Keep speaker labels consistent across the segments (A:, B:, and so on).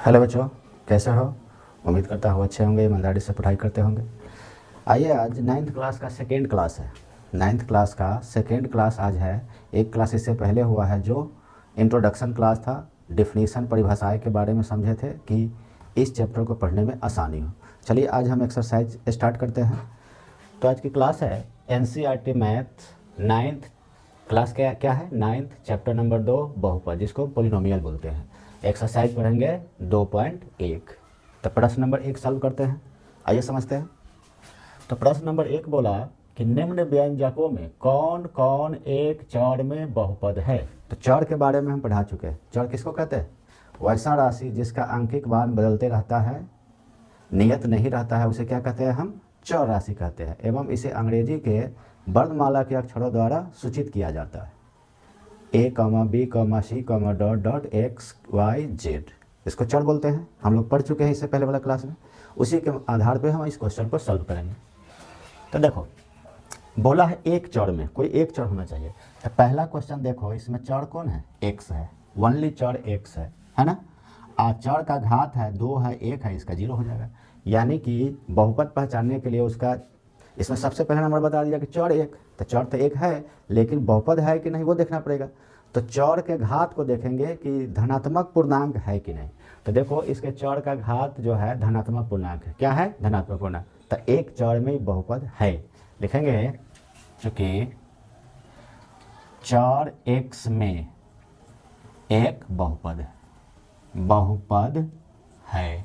A: Hello बच्चों, कैसे हो? उम्मीद करता हूँ अच्छे होंगे, ईमानदारी से पढ़ाई करते होंगे। आइए, आज 9th क्लास का सेकेंड क्लास है। 9th क्लास का सेकेंड क्लास आज है। एक क्लास इससे पहले हुआ है जो इंट्रोडक्शन क्लास था। डिफिनीशन, परिभाषाएं के बारे में समझे थे कि इस चैप्टर को पढ़ने में आसानी हो। चलिए आज हम एक्सरसाइज स्टार्ट करते हैं। तो आज की क्लास है NCERT मैथ 9th क्लास। क्या है? 9th चैप्टर नंबर 2 बहुपद, जिसको पोलिनोमियल बोलते हैं। एक्सरसाइज पढ़ेंगे 2.1। तो प्रश्न नंबर 1 सॉल्व करते हैं। आइए समझते हैं। तो प्रश्न नंबर 1 बोला कि निम्न व्यंजकों में कौन कौन एक चर में बहुपद है। तो चर के बारे में हम पढ़ा चुके हैं। चर किसको कहते हैं? वैसा राशि जिसका अंकिक मान बदलते रहता है, नियत नहीं रहता है, उसे क्या कहते हैं? हम चर राशि कहते हैं। एवं इसे अंग्रेजी के वर्णमाला के अक्षरों द्वारा सूचित किया जाता है। A, B, C, dot dot X, Y, Z, इसको चर बोलते हैं। हम लोग पढ़ चुके हैं इससे पहले वाला क्लास में। उसी के आधार पे हम इस क्वेश्चन को सॉल्व करेंगे। तो देखो, बोला है एक चर में कोई एक चर होना चाहिए। तो पहला क्वेश्चन देखो, इसमें चर कौन है? X है। ओनली चर X है ना। चर का घात है 2 है 1 है, इसका 0 हो जाएगा। यानी कि बहुपद पहचानने के लिए उसका इसमें सबसे पहला नंबर बता दिया कि चर 1। तो चर तो 1 है, लेकिन बहुपद है कि नहीं वो देखना पड़ेगा। तो चर के घात को देखेंगे कि धनात्मक पूर्णांक है कि नहीं। तो देखो, इसके चर का घात जो है धनात्मक पूर्णांक है। क्या है? धनात्मक पूर्णांक। तो एक चर में बहुपद है। लिखेंगे चूंकि चर X में एक बहुपद है।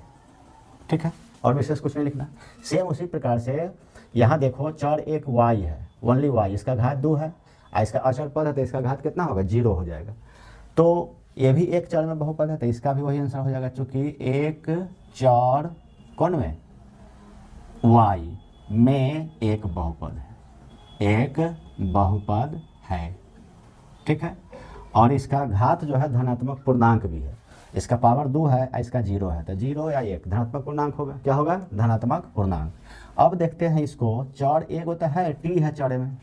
A: ठीक है, और विशेष कुछ नहीं लिखना। सेम उसी प्रकार से यहाँ देखो, चर एक Y है, ओनली Y, इसका घात 2 है। इसका अचर पद है तो इसका घात कितना होगा? 0 हो जाएगा। तो ये भी एक चर में बहुपद है, तो इसका भी वही आंसर हो जाएगा। चूंकि एक चर कौन में? Y में एक बहुपद है। ठीक है, और इसका घात जो है धनात्मक पूर्णांक भी है। इसका पावर 2 है, इसका 0 है, तो 0 या 1 धनात्मक पूर्णांक होगा। क्या होगा? धनात्मक पूर्णांक। अब देखते हैं इसको। चर एक होता है T है, चर में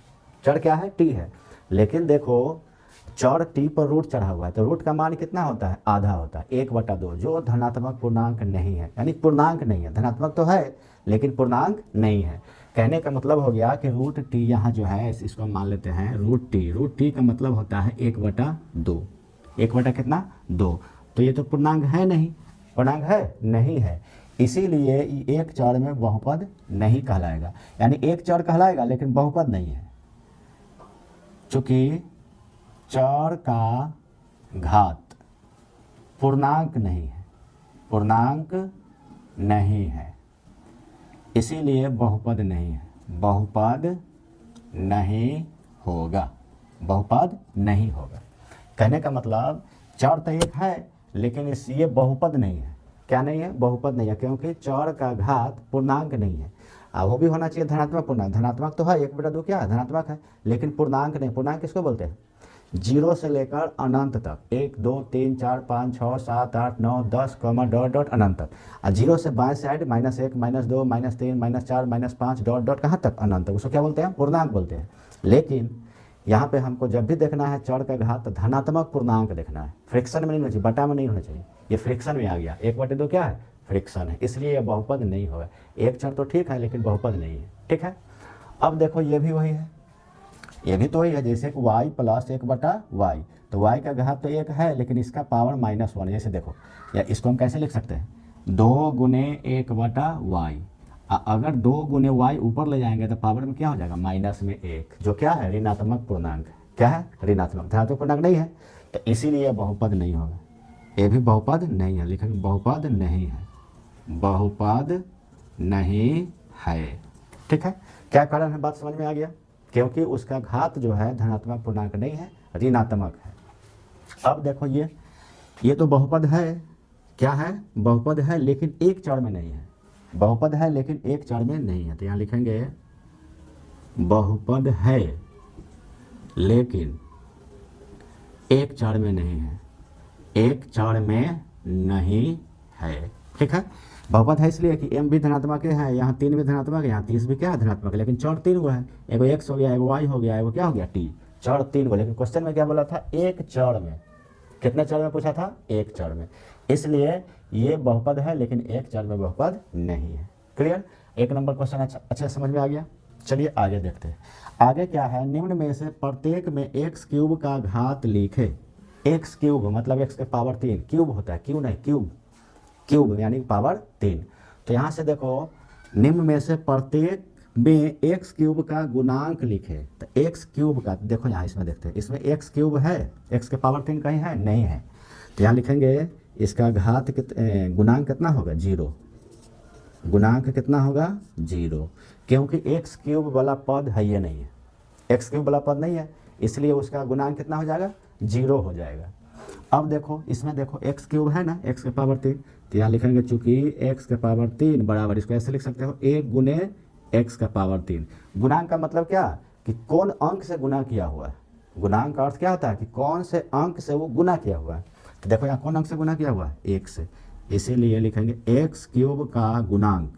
A: चर क्या है? T है। लेकिन देखो, चर T पर रूट चढ़ा हुआ है, तो रूट का मान कितना होता है? आधा होता है, 1/2, जो धनात्मक पूर्णांक नहीं है। यानी पूर्णांक नहीं है, धनात्मक तो है लेकिन पूर्णांक नहीं है। कहने का मतलब हो गया कि रूट T यहाँ जो है, इसको हम मान लेते हैं रूट T का मतलब होता है 1/2। 1 कितना? 2। तो ये तो पूर्णांक है नहीं, पूर्णांक है नहीं है, इसीलिए एक चर में बहुपद नहीं कहलाएगा। यानी एक चर कहलाएगा लेकिन बहुपद नहीं है। चूंकि चर का घात पूर्णांक नहीं है, इसीलिए बहुपद नहीं है। बहुपद नहीं होगा। कहने का मतलब चर तो एक है लेकिन ये बहुपद नहीं है। क्या नहीं है? बहुपद नहीं है, क्योंकि चर का घात पूर्णांक नहीं है। वो भी होना चाहिए धनात्मक पूर्णांक। धनात्मक तो है, 1/2 क्या है? धनात्मक है, लेकिन पूर्णांक नहीं। पूर्णांक किसको बोलते हैं? 0 से लेकर अनंत तक, 1 2 3 4 5 6 7 8 9 10 डॉट डॉट अनंत तक। 0 से बाएं साइड -1 -2 -3 -4 -5 डॉट डॉट कहाँ तक? अनंत तक। उसको क्या बोलते हैं? पूर्णांक बोलते हैं। लेकिन यहाँ पे हमको जब भी देखना है चर का घात, धनात्मक पूर्णांक देखना है। फ्रिक्शन में नहीं होना चाहिए, बटा में नहीं होना चाहिए। ये फ्रिक्शन में आ गया। 1/2 क्या है? फ्रिक्शन है, इसलिए यह बहुपद नहीं होगा। एक चर तो ठीक है लेकिन बहुपद नहीं है। ठीक है, अब देखो, ये भी वही है, ये भी तो वही है। जैसे कि y + 1/y, तो y का घात तो 1 है लेकिन इसका पावर -1। जैसे देखो, या इसको हम कैसे लिख सकते हैं? 2 × 1/y। अगर 2 × y ऊपर ले जाएंगे तो पावर में क्या हो जाएगा? -1, जो क्या है? ऋणात्मक पूर्णांक। क्या है? ऋणात्मक। धनात्मक पूर्णांक नहीं है, तो इसीलिए बहुपद नहीं होगा। ये भी बहुपद नहीं है। लिखेंगे बहुपद नहीं है। ठीक है, क्या कारण है? बात समझ में आ गया? क्योंकि उसका घात जो है धनात्मक पूर्णांक नहीं है, ऋणात्मक है। अब देखो, ये तो बहुपद है। क्या है? बहुपद है लेकिन एक चर में नहीं है। बहुपद है लेकिन एक चर में नहीं है। तो यहाँ लिखेंगे बहुपद है लेकिन एक चर में नहीं है। ठीक है, बहुपद है इसलिए कि m भी धनात्मक है, यहाँ 3 भी धनात्मक है, यहाँ 30 भी क्या है? धनात्मक है। लेकिन चर 3 हुआ है, एगो x हो गया, एगो y हो गया, एगो क्या हो गया? t। चर 3 हुआ, लेकिन क्वेश्चन में क्या बोला था? एक चर में कितने चर में पूछा था? एक चर में, इसलिए ये बहुपद है लेकिन एक चर में बहुपद नहीं है। क्लियर? एक नंबर क्वेश्चन अच्छा समझ में आ गया। चलिए आगे देखते हैं। आगे क्या है, निम्न में से प्रत्येक में एक्स क्यूब का घात लिखे। एक्स क्यूब मतलब एक्स के पावर 3, क्यूब होता है, क्यू नहीं, क्यूब, क्यूब यानी पावर 3। तो यहाँ से देखो, निम्न में से प्रत्येक में एक्स क्यूब का गुणांक लिखे। तो एक्स क्यूब का देखो, यहाँ इसमें देखते हैं, इसमें एक्स क्यूब है, एक्स के पावर 3 कहीं है? नहीं है। तो यहाँ लिखेंगे इसका घात गुणांक कितना होगा? 0। गुणांक कितना होगा? 0, क्योंकि एक्स क्यूब वाला पद है ये नहीं है, एक्स क्यूब वाला पद नहीं है, इसलिए उसका गुणांक कितना हो जाएगा? 0 हो जाएगा। अब देखो इसमें देखो एक्स क्यूब है ना, एक्स के पावर 3, तो यहाँ लिखेंगे चूंकि एक्स के पावर 3 बराबर, इसको ऐसे लिख सकते हो 1 गुने एक्स का पावर 3। गुणांक का मतलब क्या? कि कौन अंक से गुना किया हुआ है। गुणांक का अर्थ क्या होता है? कि कौन से अंक से वो गुना किया हुआ है। तो देखो यहाँ कौन अंक से गुना किया हुआ है? 1 से, इसीलिए लिखेंगे एक्स क्यूब का गुणांक,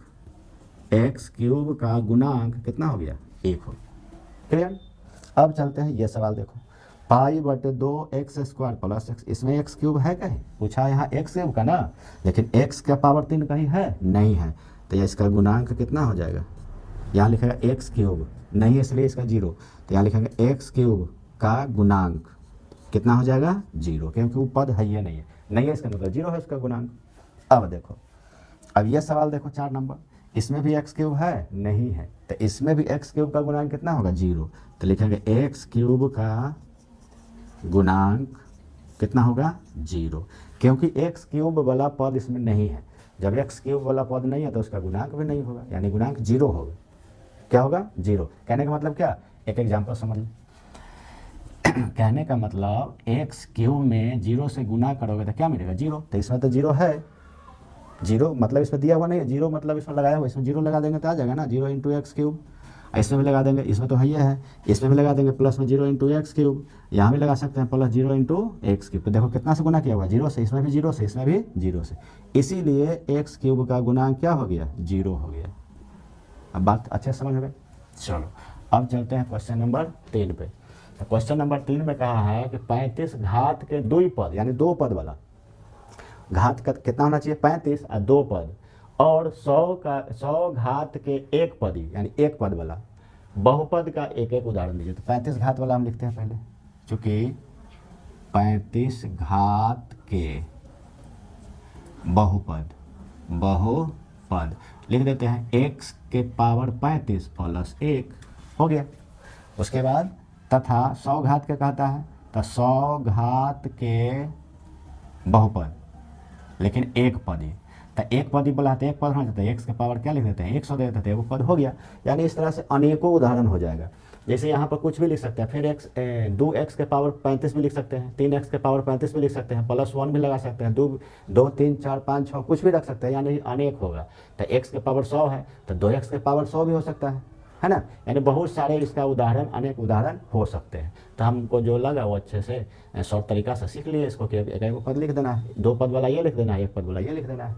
A: एक्स क्यूब का गुणांक कितना हो गया? 1 हो गया। क्लियर? अब चलते हैं ये सवाल देखो, पाई बटे 2 एक्स स्क्वायर प्लस एक्स, इसमें एक्स क्यूब है कहीं? पूछा यहाँ एक्स क्यूब का ना, लेकिन एक्स का पावर 3 कहीं है? नहीं है। तो इसका गुणांक कितना हो जाएगा? यहाँ लिखेगा एक्स क्यूब, नहीं है इसलिए इसका 0। तो यहाँ लिखेंगे एक्स क्यूब का गुणांक कितना हो जाएगा? 0, क्योंकि वो पद है ये नहीं है, नहीं है इसका मतलब 0 है उसका गुणांक। अब देखो, अब ये सवाल देखो 4 नंबर, इसमें भी एक्स क्यूब है? नहीं है। तो इसमें भी एक्स क्यूब का गुणांक कितना होगा? 0। तो लिखेंगे एक्स क्यूब का गुणांक कितना होगा? 0, क्योंकि एक्स क्यूब वाला पद इसमें नहीं है। जब एक्स क्यूब वाला पद नहीं है तो उसका गुणांक भी नहीं होगा, यानी गुणांक 0 होगा। क्या होगा? 0। कहने का मतलब क्या? एक एग्जाम्पल समझ लो। कहने का मतलब एक्स क्यूब में 0 से गुना करोगे तो क्या मिलेगा? 0। तो इसमें तो 0 है, 0 मतलब इसमें दिया हुआ नहीं है, 0 मतलब इसमें लगाया हुआ, इसमें 0 लगा देंगे तो आ जाएगा ना, 0 इंटू एक्स क्यूब। इसमें भी लगा देंगे, इसमें तो है ये है, इसमें भी लगा देंगे प्लस में 0 इंटू एक्स क्यूब, यहाँ भी लगा सकते हैं प्लस 0 इंटू एक्स क्यूब। तो देखो कितना से गुना किया हुआ? 0 से, इसमें भी 0 से, इसमें भी 0 से, इसीलिए एक्स क्यूब का गुणांक क्या हो गया? 0 हो गया। अब बात अच्छे समझ में? चलो अब चलते हैं क्वेश्चन नंबर 3 पे। तो क्वेश्चन नंबर 3 में कहा है कि 35 घात के 2 पद, यानी 2 पद वाला, घात का कितना होना चाहिए? 35 और 2 पद, और 100 घात के 1 पदी, यानी 1 पद वाला बहुपद का एक एक उदाहरण दीजिए। तो 35 घात वाला हम लिखते हैं पहले, चूंकि 35 घात के बहुपद लिख देते हैं x के पावर 35 प्लस 1 हो गया। उसके बाद तथा 100 घात के कहता है, तो 100 घात के बहुपद, लेकिन 1 पदी, तो 1 पदी बोला तो 1 पद होना चाहता है, x के पावर क्या लिख देते हैं? 100 दे देते हैं, वो पद हो गया। यानी इस तरह से अनेकों उदाहरण हो जाएगा। जैसे यहाँ पर कुछ भी लिख सकते हैं, फिर 2x के पावर 35 भी लिख सकते हैं, 3x के पावर 35 भी लिख सकते हैं, प्लस 1 भी लगा सकते हैं, 2 3 4 5 6 कुछ भी रख सकते हैं, यानी अनेक होगा। तो x के पावर 100 है तो 2x के पावर 100 भी हो सकता है ना। यानी बहुत सारे इसका उदाहरण, अनेक उदाहरण हो सकते हैं। तो हमको जो लगा वो अच्छे से शॉर्ट तरीका से सीख लिए इसको, कि एक पद लिख देना है, 2 पद वाला ये लिख देना है, 1 पद वाला ये लिख देना है।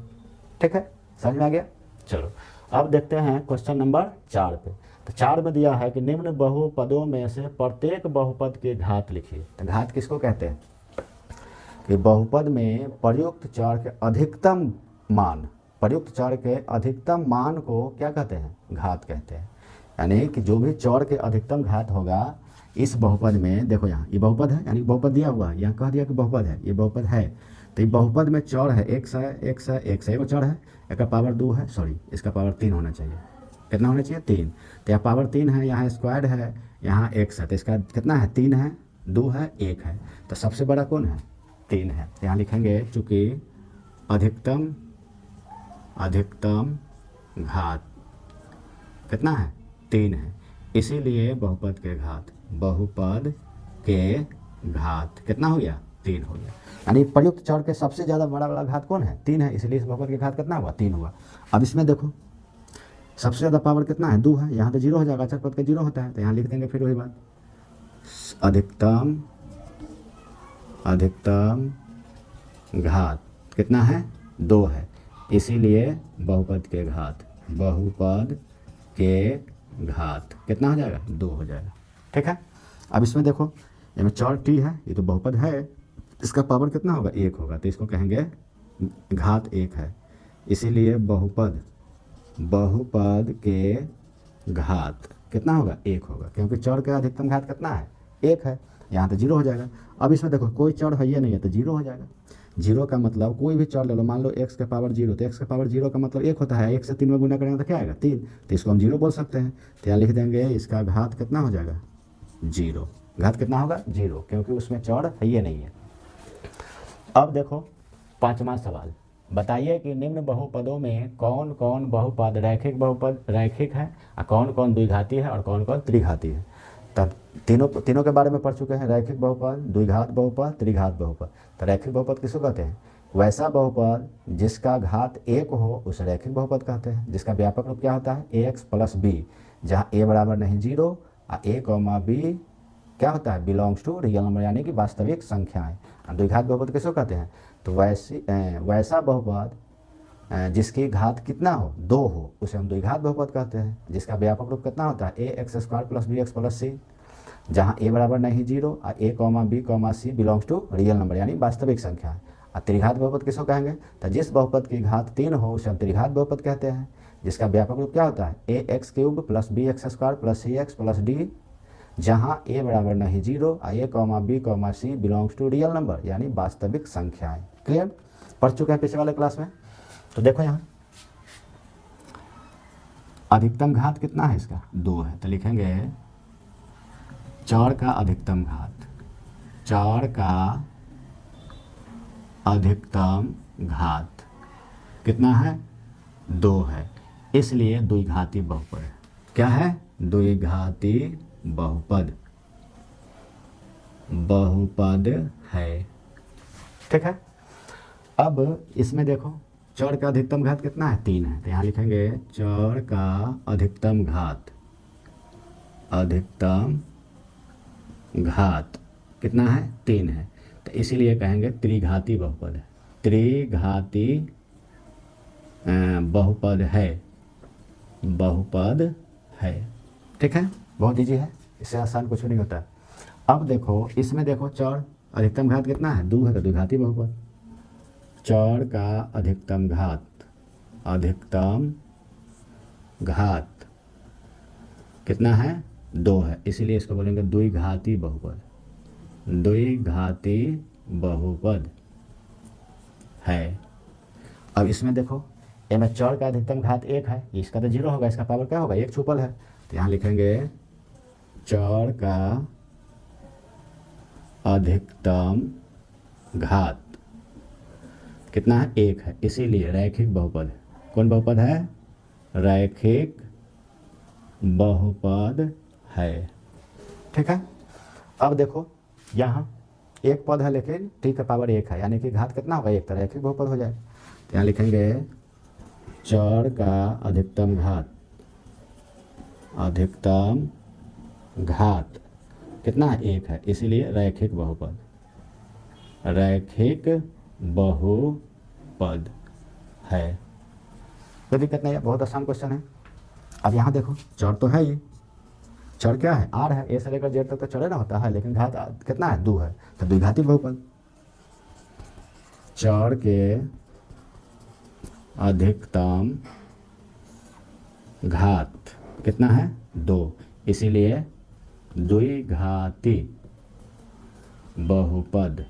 A: ठीक है, समझ में आ गया? चलो अब देखते हैं क्वेश्चन नंबर 4 पे। तो 4 में दिया है कि निम्न बहुपदों में से प्रत्येक बहुपद के घात लिखिए। तो घात किसको कहते हैं? कि बहुपद में प्रयुक्त चर के अधिकतम मान, प्रयुक्त चर के अधिकतम मान को क्या कहते हैं? घात कहते हैं। यानी कि जो भी चर के अधिकतम घात होगा इस बहुपद में, देखो यहाँ ये बहुपद है, यानी बहुपद दिया हुआ है, यहाँ कह दिया कि बहुपद है, ये बहुपद है। तो ये बहुपद में चर है, x है, एगो चर है, एक पावर 2 है, सॉरी इसका पावर 3 होना चाहिए। कितना होना चाहिए? 3। तो यहाँ पावर 3 है, यहाँ स्क्वायर है, यहाँ x है, तो इसका कितना है? 3 है, 2 है, 1 है। तो सबसे बड़ा कौन है? 3 है। यहाँ लिखेंगे चूँकि अधिकतम घात कितना है? 3 है, इसीलिए बहुपद के घात कितना हो गया? 3 हो गया। यानी प्रयुक्त चर के सबसे ज़्यादा बड़ा घात कौन है? 3 है, इसलिए इस बहुपद के घात कितना हुआ? 3 हुआ। अब इसमें देखो सबसे ज़्यादा पावर कितना है? 2 है, यहाँ तो 0 हो जाएगा, अचर पद का 0 होता है, तो यहाँ लिख देंगे फिर वही बात, अधिकतम घात कितना है? 2 है, इसीलिए बहुपद के घात कितना हो जाएगा? 2 हो जाएगा। ठीक है। अब इसमें देखो, इसमें चर t है, ये तो बहुपद है, इसका पावर कितना होगा, 1 होगा, तो इसको कहेंगे घात 1 है। इसीलिए बहुपद के घात कितना होगा, 1 होगा, क्योंकि चर का अधिकतम घात कितना है, 1 है। यहाँ तो 0 हो जाएगा। अब इसमें देखो कोई चर है ये नहीं है तो 0 हो जाएगा। 0 का मतलब कोई भी चर ले लो, मान लो x के पावर 0, तो x के पावर 0 का मतलब 1 होता है। 1 से 3 में गुना करेंगे तो क्या आएगा, 3, तो इसको हम 0 बोल सकते हैं। तो यहाँ लिख देंगे इसका घात कितना हो जाएगा, 0। घात कितना होगा, 0, क्योंकि उसमें चर है ये नहीं है। अब देखो 5वां सवाल, बताइए कि निम्न बहुपदों में कौन कौन बहुपद रैखिक बहुपद रैखिक है और कौन कौन द्विघाती है और कौन कौन त्रिघाती है। तब तीनों के बारे में पढ़ चुके हैं, रैखिक बहुपद, द्विघात बहुपद, त्रिघात बहुपद। तो रैखिक बहुपद किसको कहते हैं, वैसा बहुपद जिसका घात 1 हो उसे रैखिक बहुपद कहते हैं, जिसका व्यापक रूप क्या होता है, ax प्लस b, जहाँ a बराबर नहीं 0 और a कॉमा b क्या होता है, बिलोंग्स टू रियल नंबर यानी कि वास्तविक संख्याएं। द्विघात बहुपद किसको कहते हैं, तो वैसा बहुपद जिसकी घात कितना हो, 2 हो, उसे हम द्विघात बहुपद कहते हैं, जिसका व्यापक रूप कितना होता है, ax² plus bx plus c, जहाँ a बराबर नहीं 0 और a comma b comma c belongs to real number यानी वास्तविक संख्या है। और त्रिघात बहुपद किसको कहेंगे, तो जिस बहुपद की घात 3 हो उसे हम त्रिघात बहुपद कहते हैं, जिसका व्यापक रूप क्या होता है, ax³ plus bx² plus cx plus d, जहाँ a बराबर नहीं 0 और a comma b comma c belongs to real number यानी वास्तविक संख्याएं। क्लियर, पढ़ चुके हैं पिछले वाले क्लास में। तो देखो यहाँ अधिकतम घात कितना है, इसका 2 है, तो लिखेंगे चर का अधिकतम घात, चर का अधिकतम घात कितना है, 2 है, इसलिए द्विघाती बहुपद है। क्या है, द्विघाती बहुपद है। ठीक है। अब इसमें देखो चर का अधिकतम घात कितना है, 3 है, तो यहाँ लिखेंगे चर का अधिकतम घात कितना है, 3 है, तो इसीलिए कहेंगे त्रिघाती बहुपद है, त्रिघाती बहुपद है। ठीक है, बहुत ईजी है, इससे आसान कुछ नहीं होता। अब देखो इसमें देखो चर अधिकतम घात कितना है, 2 है, तो द्विघाती बहुपद। चर का अधिकतम घात कितना है, 2 है, इसीलिए इसको बोलेंगे द्विघाती बहुपद, द्विघाती बहुपद है। अब इसमें देखो में चर का अधिकतम घात 1 है, इसका तो 0 होगा, इसका पावर क्या होगा, 1 छुपल है, तो यहाँ लिखेंगे चर का अधिकतम घात कितना है, 1 है, इसीलिए रैखिक बहुपद है। कौन बहुपद है, रैखिक बहुपद है। ठीक है। अब देखो यहाँ एक पद है लेकिन t का पावर 1 है, यानी कि घात कितना होगा, 1, तो रैखिक बहुपद हो जाए। तो यहाँ लिखेंगे चर का अधिकतम घात कितना है, 1 है, इसीलिए रैखिक बहुपद है। कोई दिक्कत नहीं है, बहुत आसान क्वेश्चन है। अब यहाँ देखो चर तो है ही, चर क्या है, r है, a से लेकर z तक तो चर ना होता है, लेकिन घात कितना है, 2 है, तो द्विघाती बहुपद। चर के अधिकतम घात कितना है, 2, इसीलिए द्विघाती बहुपद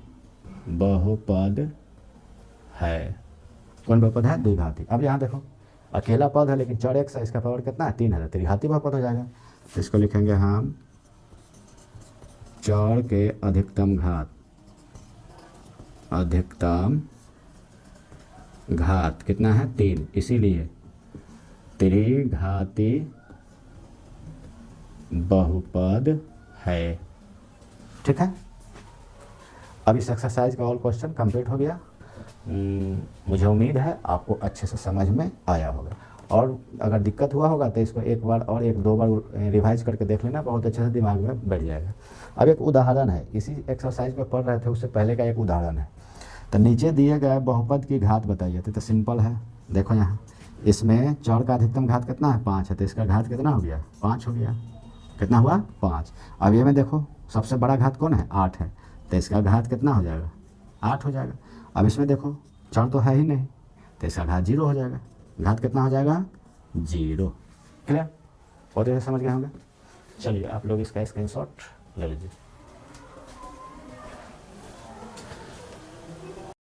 A: है। कौन बहुपद है, द्विघाती। अब यहाँ देखो अकेला पद है लेकिन चर x है, इसका पावर कितना है, 3 है, तो त्रिघाती बहुपद हो जाएगा। तो इसको लिखेंगे हम चर के अधिकतम घात कितना है, 3, इसीलिए त्रिघाती बहुपद है। ठीक है। अब इस एक्सरसाइज का ऑल क्वेश्चन कंप्लीट हो गया। मुझे उम्मीद है आपको अच्छे से समझ में आया होगा, और अगर दिक्कत हुआ होगा तो इसको एक बार और 1-2 बार रिवाइज करके देख लेना, बहुत अच्छे से दिमाग में बैठ जाएगा। अब एक उदाहरण है, इसी एक्सरसाइज में पढ़ रहे थे उससे पहले का एक उदाहरण है। तो नीचे दिए गए बहुपद की घात बताइए, तो सिंपल है, देखो यहाँ इसमें चर का अधिकतम घात कितना है, 5 है, तो इसका घात कितना हो गया, 5 हो गया, कितना हुआ, 5। अब ये में देखो सबसे बड़ा घात कौन है, 8 है, तो इसका घात कितना हो जाएगा, 8 हो जाएगा। अब इसमें देखो चर तो है ही नहीं, तो इसका घात 0 हो जाएगा। घात कितना हो जाएगा? 0। क्लियर? और तो समझ गए होंगे। चलिए आप लोग इसका स्क्रीनशॉट ले लीजिए।